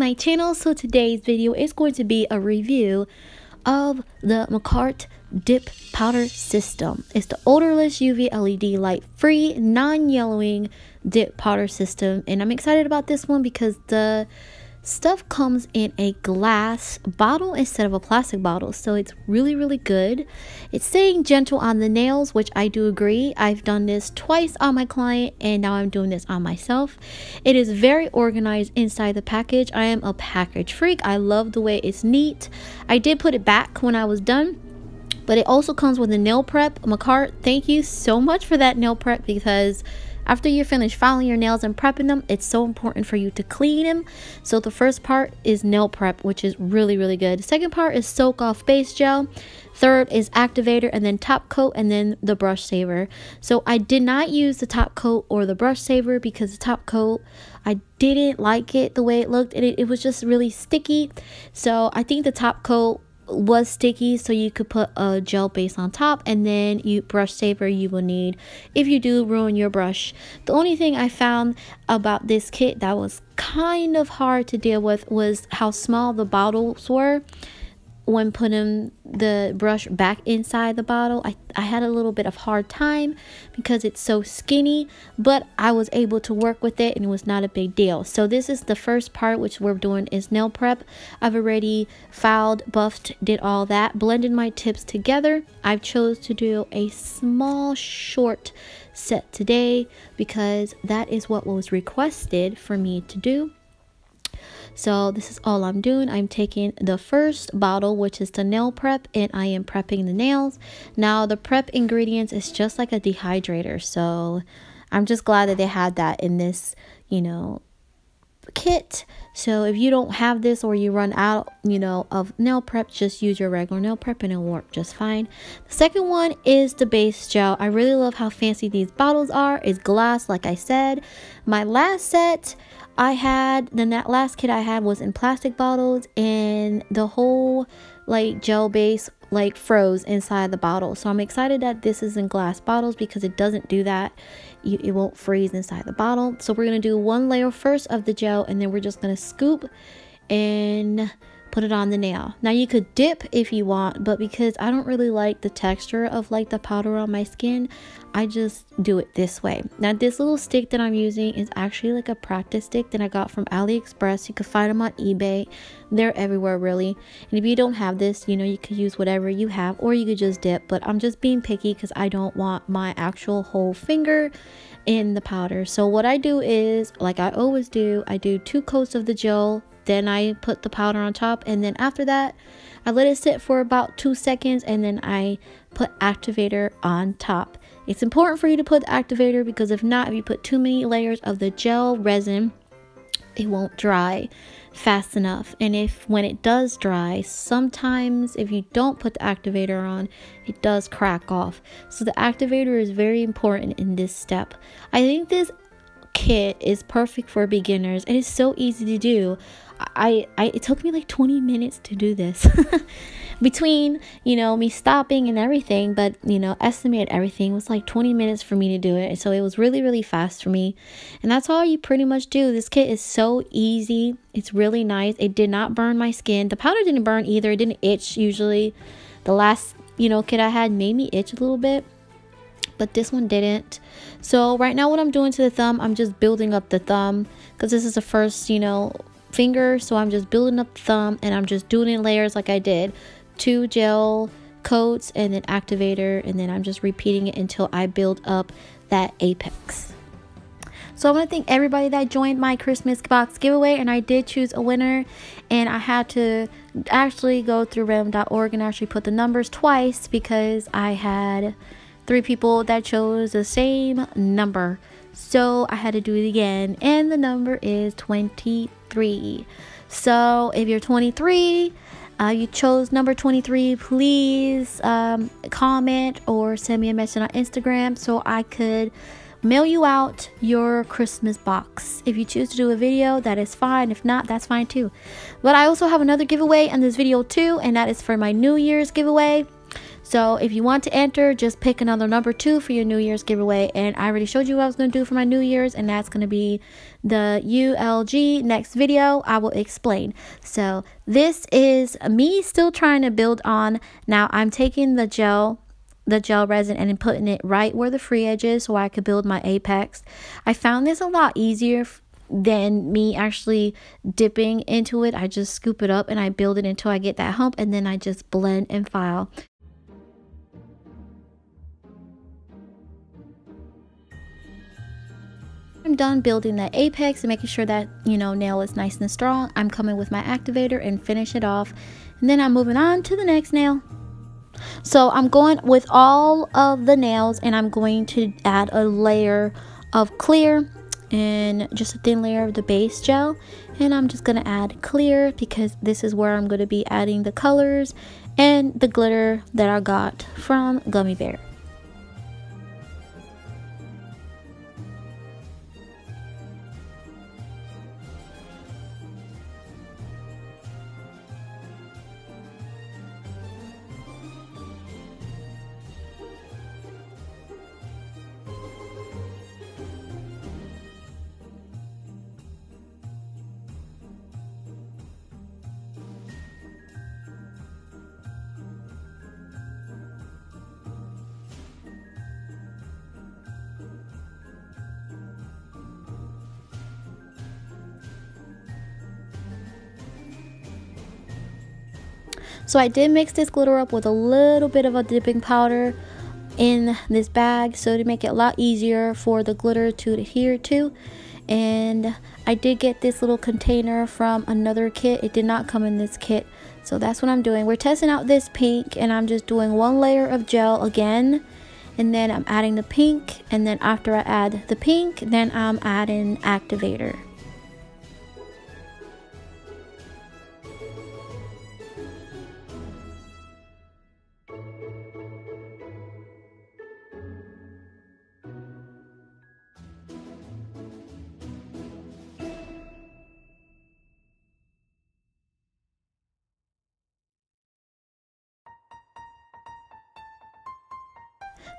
my channel. So today's video is going to be a review of the Makartt dip powder system. It's the odorless UV LED light free non-yellowing dip powder system, and I'm excited about this one because the stuff comes in a glass bottle instead of a plastic bottle, so it's really good. It's saying gentle on the nails, which I do agree. I've done this twice on my client and now I'm doing this on myself. It is very organized inside the package. I am a package freak. I love the way it's neat. I did put it back when I was done, but it also comes with a nail prep. Makartt, thank you so much for that nail prep, because after you're finished filing your nails and prepping them, it's so important for you to clean them. So the first part is nail prep, which is really good. The second part is soak off base gel. Third is activator, and then top coat, and then the brush saver. So I did not use the top coat or the brush saver because the top coat, I didn't like it the way it looked, and it was just really sticky. So I think the top coat was sticky, so you could put a gel base on top, and then brush saver you will need if you do ruin your brush. The only thing I found about this kit that was kind of hard to deal with was how small the bottles were when putting the brush back inside the bottle. I had a little bit of hard time because it's so skinny, but I was able to work with it and it was not a big deal. So this is the first part, which we're doing is nail prep. I've already filed, buffed, did all that, blended my tips together. I've chose to do a small short set today because that is what was requested for me to do. So this is all I'm doing. I'm taking the first bottle, which is the nail prep, and I am prepping the nails. Now the prep ingredients is just like a dehydrator, so I'm just glad that they had that in this, kit. So if you don't have this or you run out, of nail prep, just use your regular nail prep and it'll work just fine. The second one is the base gel. I really love how fancy these bottles are. It's glass, like I said. My last set last kit I had was in plastic bottles, and the whole gel base froze inside the bottle. So I'm excited that this is in glass bottles because it doesn't do that. It won't freeze inside the bottle. So we're going to do one layer first of the gel, and then we're just going to scoop and put it on the nail. Now you could dip if you want, but because I don't really like the texture of the powder on my skin, I just do it this way. Now this little stick that I'm using is actually a practice stick that I got from AliExpress. You could find them on eBay. They're everywhere really. And if you don't have this, you could use whatever you have, or you could just dip, but I'm just being picky because I don't want my actual whole finger in the powder. So what I do is, like I always do, I do 2 coats of the gel, then I put the powder on top, and then after that I let it sit for about 2 seconds, and then I put activator on top. It's important for you to put the activator because if not, if you put too many layers of the gel resin, it won't dry fast enough. And when it does dry, sometimes if you don't put the activator on, it does crack off. So the activator is very important in this step. I think this kit is perfect for beginners. It is so easy to do. It took me 20 minutes to do this between me stopping and everything, but estimate everything was 20 minutes for me to do it. So it was really fast for me, and that's all you pretty much do. This kit is so easy. It's really nice. It did not burn my skin. The powder didn't burn either. It didn't itch. Usually the last kit I had made me itch a little bit, but this one didn't. So right now what I'm doing to the thumb, I'm just building up the thumb because this is the first finger. So I'm just building up the thumb, and I'm just doing it in layers like I did. 2 gel coats and then activator, and then I'm just repeating it until I build up that apex. So I want to thank everybody that joined my Christmas box giveaway, and I did choose a winner, and I had to actually go through random.org and actually put the numbers twice because I had 3 people that chose the same number. So I had to do it again, and the number is 23. So if you're 23, you chose number 23, please comment or send me a message on Instagram so I could mail you out your Christmas box. If you choose to do a video, that is fine. If not, that's fine too. But I also have another giveaway in this video too, and that is for my New Year's giveaway. So if you want to enter, just pick another number 2 for your New Year's giveaway. And I already showed you what I was going to do for my New Year's, and that's going to be the ULG. Next video I will explain. So this is me still trying to build on. Now I'm taking the gel resin and putting it right where the free edge is so I could build my apex. I found this a lot easier than me actually dipping into it. I just scoop it up and I build it until I get that hump, and then I just blend and file. I'm done building that apex and making sure that, you know, nail is nice and strong. I'm coming with my activator and finish it off, and then I'm moving on to the next nail. So I'm going with all of the nails, and I'm going to add a layer of clear and just a thin layer of the base gel, and I'm just going to add clear because this is where I'm going to be adding the colors and the glitter that I got from Gummy Bear. So I did mix this glitter up with a little bit of a dipping powder in this bag, so to make it a lot easier for the glitter to adhere to. And I did get this little container from another kit. It did not come in this kit, so that's what I'm doing. We're testing out this pink, and I'm just doing one layer of gel again, and then I'm adding the pink, and then after I add the pink, then I'm adding activator.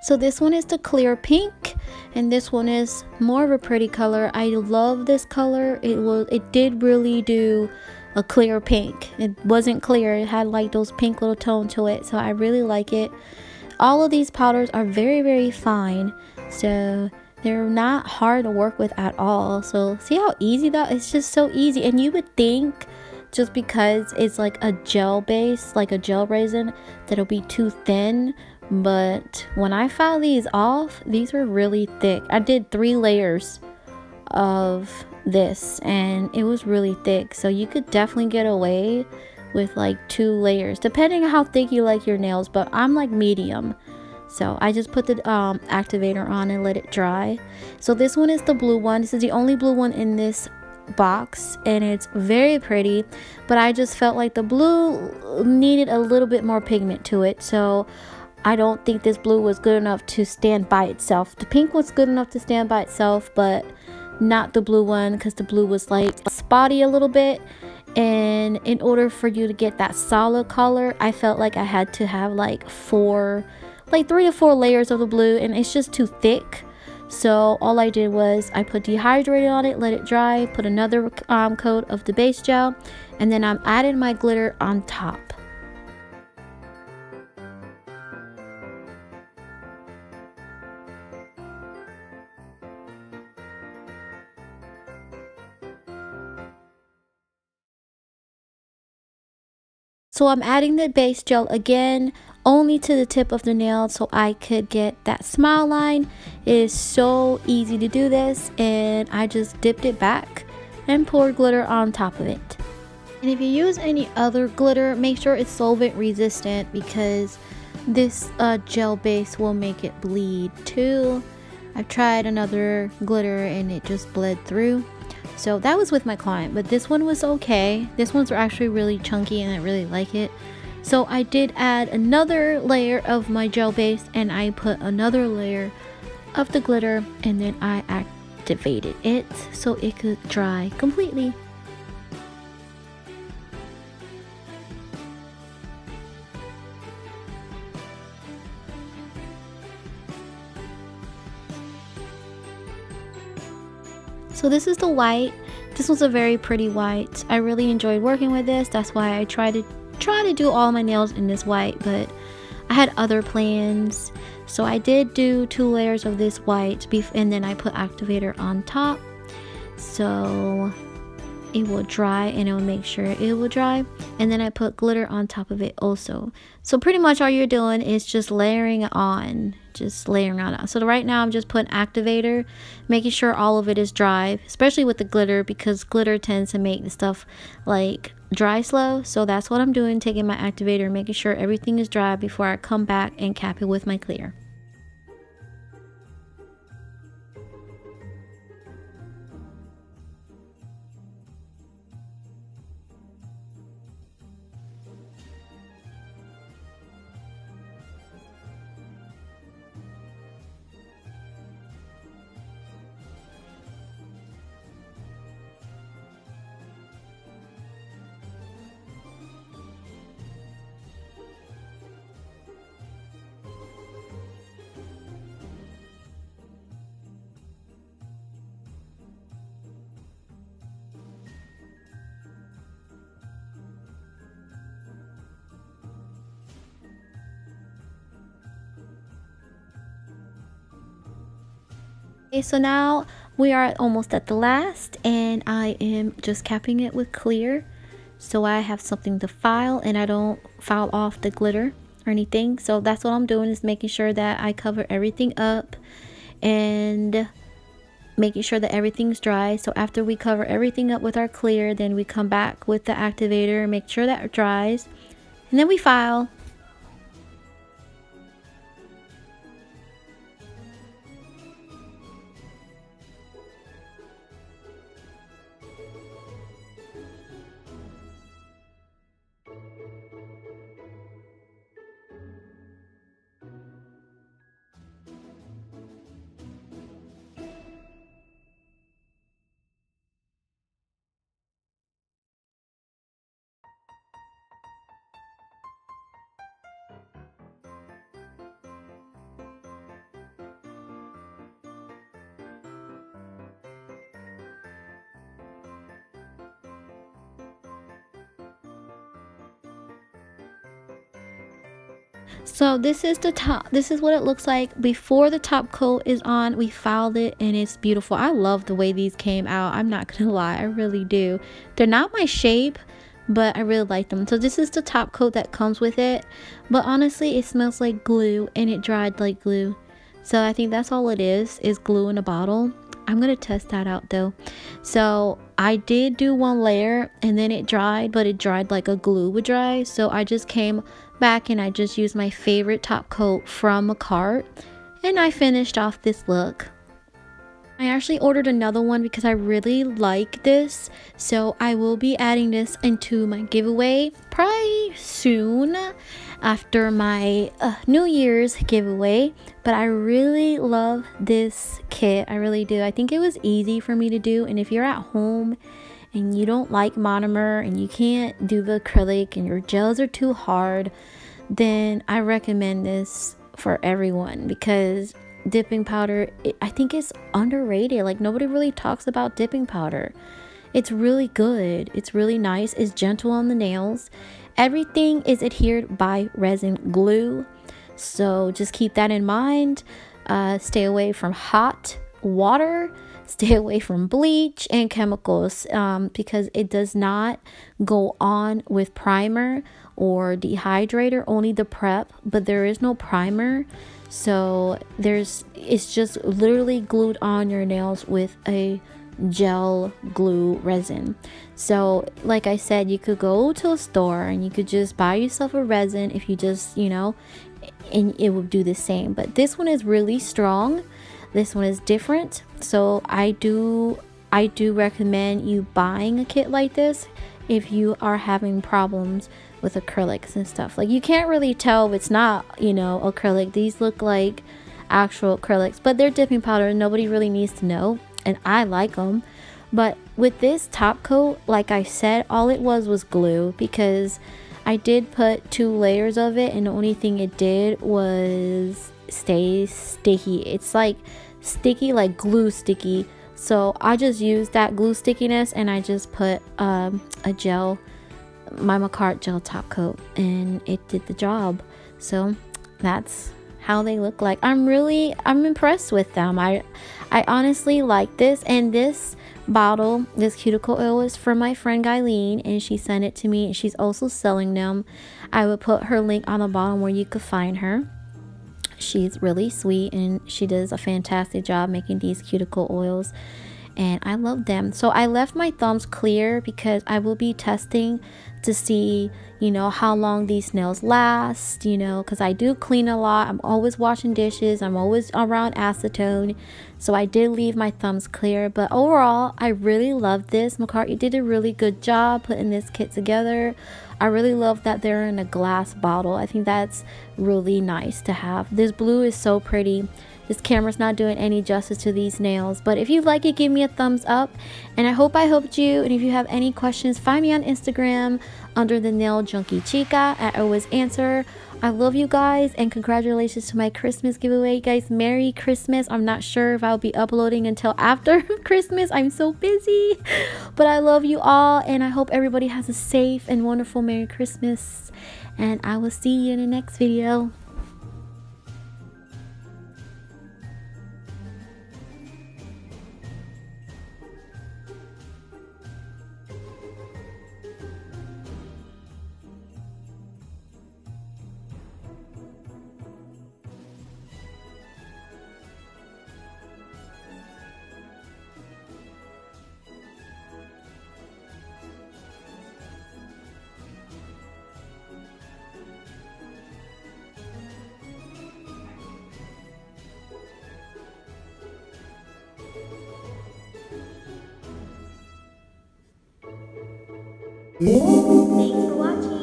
So this one is the clear pink, and this one is more of a pretty color. I love this color. It did really do a clear pink. It wasn't clear, it had like those pink little tone to it, so I really like it. All of these powders are very, very fine, so they're not hard to work with at all. So see how easy that is? It's just so easy. And you would think just because it's like a gel base, like a gel resin, that it'll be too thin. But when I filed these off, these were really thick. I did 3 layers of this, and it was really thick. So you could definitely get away with like 2 layers, depending on how thick you like your nails. But I'm like medium. So I just put the activator on and let it dry. So this one is the blue one. This is the only blue one in this box, and it's very pretty, but I just felt like the blue needed a little bit more pigment to it. So I don't think this blue was good enough to stand by itself. The pink was good enough to stand by itself, but not the blue one, because the blue was like spotty a little bit. And in order for you to get that solid color, I felt like I had to have like 3 to 4 layers of the blue, and it's just too thick. So all I did was I put dehydrated on it, let it dry, put another coat of the base gel, and then I'm adding my glitter on top. So I'm adding the base gel again, only to the tip of the nail so I could get that smile line. It is so easy to do this, and I just dipped it back and poured glitter on top of it. And if you use any other glitter, make sure it's solvent resistant, because this gel base will make it bleed too. I've tried another glitter and it just bled through. So that was with my client, but this one was okay. This one's actually really chunky and I really like it. So I did add another layer of my gel base, and I put another layer of the glitter, and then I activated it so it could dry completely. So this is the white. This was a very pretty white. I really enjoyed working with this. That's why I try to do all my nails in this white, but I had other plans. So I did do 2 layers of this white and then I put activator on top so it will dry, and it will make sure it will dry, and then I put glitter on top of it also. So pretty much all you're doing is just layering it on, so right now I'm just putting activator, making sure all of it is dry, especially with the glitter, because glitter tends to make the stuff like dry slow. So that's what I'm doing, taking my activator, making sure everything is dry before I come back and cap it with my clear. Okay, so now we are almost at the last, and I am just capping it with clear so I have something to file and I don't file off the glitter or anything. So that's what I'm doing, is making sure that I cover everything up and making sure that everything's dry. So after we cover everything up with our clear, then we come back with the activator, make sure that it dries, and then we file. So this is the top. This is what it looks like before the top coat is on. We filed it and it's beautiful. I love the way these came out. I'm not gonna lie, I really do. They're not my shape, but I really like them. So this is the top coat that comes with it, but honestly it smells like glue and it dried like glue. So I think that's all it is glue in a bottle. I'm gonna test that out though. So I did do 1 layer and then it dried, but it dried like a glue would dry. So I just came back and I just used my favorite top coat from Makartt and I finished off this look. I actually ordered another one because I really like this, so I will be adding this into my giveaway probably soon after my New Year's giveaway. But I really love this kit, I really do. I think it was easy for me to do, and if you're at home and you don't like monomer and you can't do the acrylic and your gels are too hard, then I recommend this for everyone, because dipping powder, I think it's underrated. Like, nobody really talks about dipping powder. It's really good, it's really nice, it's gentle on the nails. Everything is adhered by resin glue, so just keep that in mind. Stay away from hot water, stay away from bleach and chemicals, because it does not go on with primer or dehydrator, only the prep, but there is no primer. So it's just literally glued on your nails with a gel glue resin. So like I said, you could go to a store and you could just buy yourself a resin if you just, you know, and it will do the same. But this one is really strong, this one is different. So I do recommend you buying a kit like this if you are having problems with acrylics and stuff. Like, you can't really tell if it's not, you know, acrylic. These look like actual acrylics, but they're dipping powder and nobody really needs to know, and I like them. But with this top coat, like I said, all it was glue, because I did put 2 layers of it and the only thing it did was stay sticky. It's like sticky, like glue sticky. So I just used that glue stickiness and I just put a gel, my Makartt gel top coat, and it did the job. So that's how they look like. I'm impressed with them. I honestly like this. And this bottle, this cuticle oil, is from my friend Guyleen, and she sent it to me, and she's also selling them. I will put her link on the bottom where you could find her. She's really sweet and she does a fantastic job making these cuticle oils, and I love them. So I left my thumbs clear because I will be testing to see, you know, how long these nails last, you know, because I do clean a lot. I'm always washing dishes, I'm always around acetone, so I did leave my thumbs clear. But overall, I really love this. Makartt, you did a really good job putting this kit together. I really love that they're in a glass bottle. I think that's really nice to have. This blue is so pretty. This camera's not doing any justice to these nails, but if you like it, give me a thumbs up, and I hope I helped you. And if you have any questions, find me on Instagram under the Nail Junkie Chica. I always answer. I love you guys, and congratulations to my Christmas giveaway. You guys, Merry Christmas. I'm not sure if I'll be uploading until after Christmas. I'm so busy, but I love you all, and I hope everybody has a safe and wonderful Merry Christmas, and I will see you in the next video. Thanks for watching.